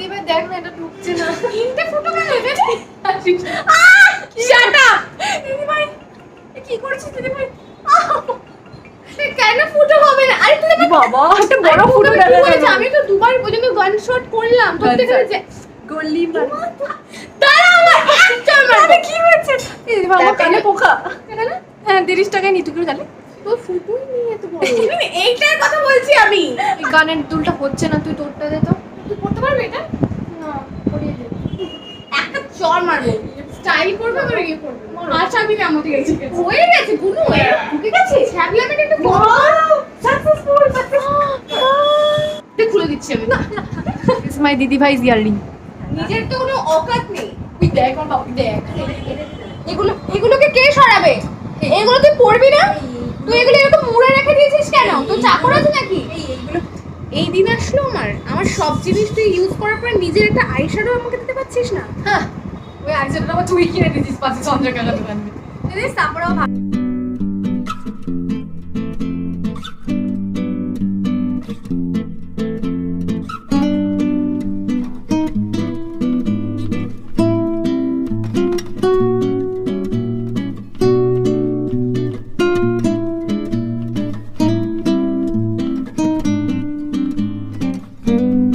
দিদিভাই দেখ না এটা ঢুকছে না। তিনটে ফুটো কেন এখানে? Shut up. দিদিভাই কি করছিস দিদিভাই? কেন ফুটো হবে না? আরে তুই বাবা একটা বড় ফুটো কি দেখা বলেছিস? গেল। আমি তো দুবার পর্যন্ত গান শট করলাম। তোর Gun থেকে shot। যে গলি দাঁড়া আমার একটা মারবে। কি হয়েছে? দিদিভাই আমার কানে পোকা। কেন না? হ্যাঁ 30 টাকায় নিতে করে জানে। তোর ফুটোই নেই এত বড়। এইটার কথা বলছি আমি। এই গানের দুলটা হচ্ছে না, তুই তোরটা দে তো। তুই করতে পারবি এটা? না করিয়ে দে। একটা চড় মারবো। স্টাইল করবে আর ইয়ে করবে। আচ্ছা আমি নামতে গেছি। হয়ে গেছে গুনু এটা ঢুকে গেছে। ছ্যাবলামের একটা সাকসেসফুল খুলে দিচ্ছি আমি। দিস মাই দিদিভাইস ইয়াররিং। নিজের তো কোনো অকাত নেই। তুই দেখ আমার বাবু দেখ। এগুলোকে কে সরাবে? এগুলো তুই পড়বি না? তুই এগুলো এরকম মুড়ে রেখে দিয়েছিস কেন? তোর চাকর আছে নাকি? এইগুলো এই দিন আসলো আমার সব জিনিস তুই ইউজ করার পর নিজের একটা আইশ্যাডো আমাকে দিতে পারছিস না? হ্যাঁ ওই আইসেটটা আবার তুই কিনে দিছিস পাশে চন্দ্রকলা দোকান থেকে। তারপরেও